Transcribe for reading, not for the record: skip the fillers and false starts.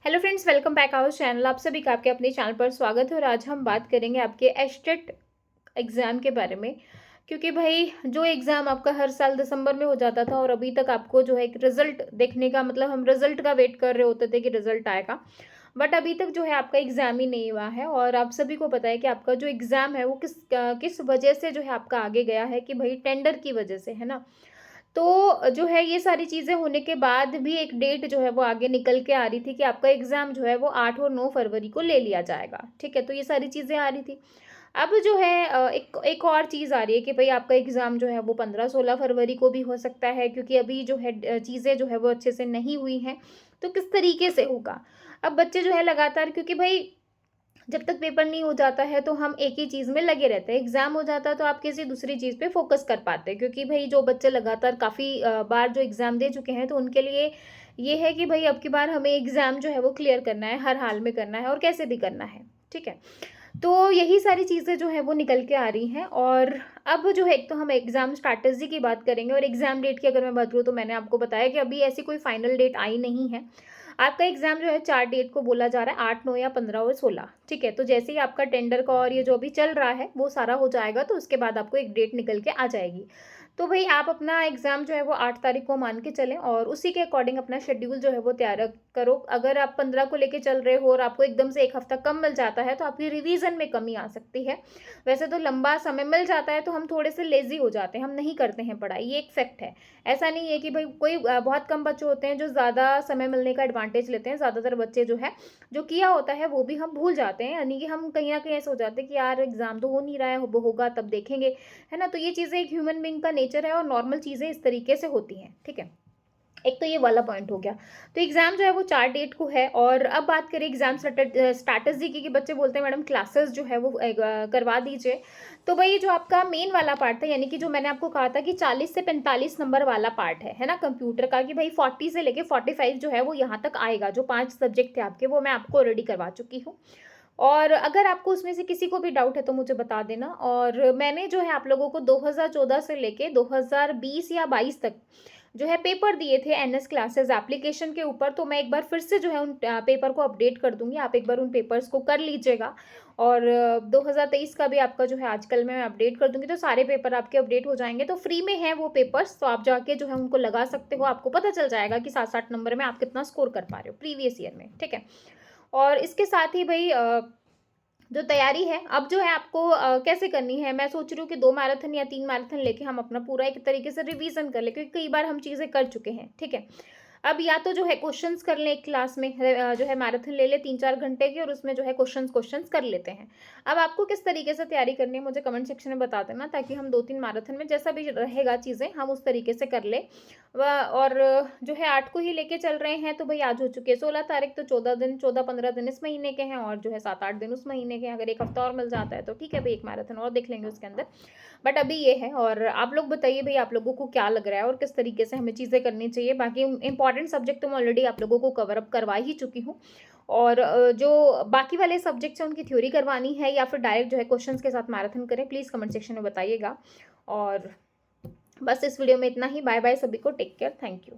Hello friends, welcome back our channel. आप सभी का आपके अपने चैनल पर स्वागत है और आज हम बात करेंगे आपके एस्टेट एग्ज़ाम के बारे में। क्योंकि भाई जो एग्ज़ाम आपका हर साल दिसंबर में हो जाता था और अभी तक आपको जो है एक रिज़ल्ट देखने का मतलब हम रिज़ल्ट का वेट कर रहे होते थे कि रिज़ल्ट आएगा। बट अभी तक जो है आपका एग्ज़ाम ही नहीं हुआ है और आप सभी को पता है कि आपका जो एग्ज़ाम है वो किस वजह से जो है आपका आगे गया है कि भाई टेंडर की वजह से, है ना? तो जो है ये सारी चीज़ें होने के बाद भी एक डेट जो है वो आगे निकल के आ रही थी कि आपका एग्ज़ाम जो है वो 8 और 9 फरवरी को ले लिया जाएगा, ठीक है? तो ये सारी चीज़ें आ रही थी। अब जो है एक एक और चीज़ आ रही है कि भई आपका एग्ज़ाम जो है वो 15-16 फरवरी को भी हो सकता है, क्योंकि अभी जो है चीज़ें जो है वो अच्छे से नहीं हुई हैं, तो किस तरीके से होगा? अब बच्चे जो है लगातार, क्योंकि भई जब तक पेपर नहीं हो जाता है तो हम एक ही चीज़ में लगे रहते हैं। एग्ज़ाम हो जाता है तो आप किसी दूसरी चीज़ पे फ़ोकस कर पाते हैं, क्योंकि भई जो बच्चे लगातार काफ़ी बार जो एग्ज़ाम दे चुके हैं तो उनके लिए ये है कि भई अब की बार हमें एग्ज़ाम जो है वो क्लियर करना है, हर हाल में करना है और कैसे भी करना है, ठीक है? तो यही सारी चीज़ें जो हैं वो निकल के आ रही हैं और अब जो है एक तो हम एग्ज़ाम स्ट्रैटेजी की बात करेंगे और एग्ज़ाम डेट की अगर मैं बात करूँ तो मैंने आपको बताया कि अभी ऐसी कोई फाइनल डेट आई नहीं है। आपका एग्ज़ाम जो है 4 डेट को बोला जा रहा है, 8, 9 या 15 और 16, ठीक है? तो जैसे ही आपका टेंडर का और ये जो अभी चल रहा है वो सारा हो जाएगा तो उसके बाद आपको एक डेट निकल के आ जाएगी। तो भई आप अपना एग्ज़ाम जो है वो 8 तारीख को मान के चलें और उसी के अकॉर्डिंग अपना शेड्यूल जो है वो तैयार करो। अगर आप 15 को लेके चल रहे हो और आपको एकदम से 1 हफ्ता कम मिल जाता है तो आपकी रिवीज़न में कमी आ सकती है। वैसे तो लंबा समय मिल जाता है तो हम थोड़े से लेज़ी हो जाते हैं, हम नहीं करते हैं पढ़ाई, ये एक फैक्ट है। ऐसा नहीं है कि भई कोई बहुत कम बच्चे होते हैं जो ज़्यादा समय मिलने का एडवांटेज लेते हैं। ज़्यादातर बच्चे जो है, जो किया होता है वो भी हम भूल जाते हैं। यानी कि हम कहीं न कहीं ऐसे हो जाते हैं कि यार एग्ज़ाम तो हो नहीं रहा है, वो होगा तब देखेंगे, है ना? तो ये चीज़ें एक ह्यूमन बीइंग का नेचर है और नॉर्मल चीज़ें इस तरीके से होती हैं, ठीक है? एक तो ये वाला पॉइंट हो गया। तो एग्ज़ाम जो है वो 4 डेट को है और अब बात करें एग्ज़ाम स्ट्रैटेजी की, कि बच्चे बोलते हैं मैडम क्लासेस जो है वो करवा दीजिए। तो भई जो आपका मेन वाला पार्ट था, यानी कि जो मैंने आपको कहा था कि 40 से 45 नंबर वाला पार्ट है ना? कंप्यूटर का, कि भई 40 से लेके 45 जो है वो यहाँ तक आएगा। जो 5 सब्जेक्ट थे आपके वो मैं आपको ऑलरेडी करवा चुकी हूँ। और अगर आपको उसमें से किसी को भी डाउट है तो मुझे बता देना। और मैंने जो है आप लोगों को 2014 से लेके 2020 या 22 तक जो है पेपर दिए थे एनएस क्लासेस एप्लीकेशन के ऊपर, तो मैं एक बार फिर से जो है उन पेपर को अपडेट कर दूँगी। आप एक बार उन पेपर्स को कर लीजिएगा और 2023 का भी आपका जो है आजकल मैं अपडेट कर दूँगी, तो सारे पेपर आपके अपडेट हो जाएँगे। तो फ्री में है वो पेपर्स, तो आप जाके जो है उनको लगा सकते हो। आपको पता चल जाएगा कि 60-60 नंबर में आप कितना स्कोर कर पा रहे हो प्रीवियस ईयर में, ठीक है? और इसके साथ ही भई जो तैयारी है, अब जो है आपको कैसे करनी है, मैं सोच रही हूँ कि 2 मैराथन या 3 मैराथन लेके हम अपना पूरा एक तरीके से रिवीजन कर लें, क्योंकि कई बार हम चीज़ें कर चुके हैं, ठीक है? अब या तो जो है क्वेश्चंस कर लें एक क्लास में, जो है मैराथन ले लें 3-4 घंटे की और उसमें जो है क्वेश्चंस क्वेश्चंस कर लेते हैं। अब आपको किस तरीके से तैयारी करनी है मुझे कमेंट सेक्शन में बता देना, ताकि हम 2-3 मैराथन में जैसा भी रहेगा चीज़ें हम उस तरीके से कर लें। और जो है 8 को ही लेके चल रहे हैं तो भई आज हो चुके हैं 16 तारीख, तो 14 दिन 14-15 दिन इस महीने के हैं और जो है 7-8 दिन उस महीने के हैं। अगर 1 हफ्ता और मिल जाता है तो ठीक है भई, 1 मैराथन और देख लेंगे उसके अंदर। बट अभी ये है और आप लोग बताइए भई, आप लोगों को क्या लग रहा है और किस तरीके से हमें चीज़ें करनी चाहिए? बाकी इम्पोर्टेंट सब्जेक्ट तो मैं ऑलरेडी आप लोगों को कवर अप करवा ही चुकी हूँ। और जो बाकी वाले सब्जेक्ट्स हैं उनकी थ्योरी करवानी है या फिर डायरेक्ट जो है क्वेश्चंस के साथ मैराथन करें, प्लीज़ कमेंट सेक्शन में बताइएगा। और बस इस वीडियो में इतना ही। बाय बाय सभी को, टेक केयर, थैंक यू।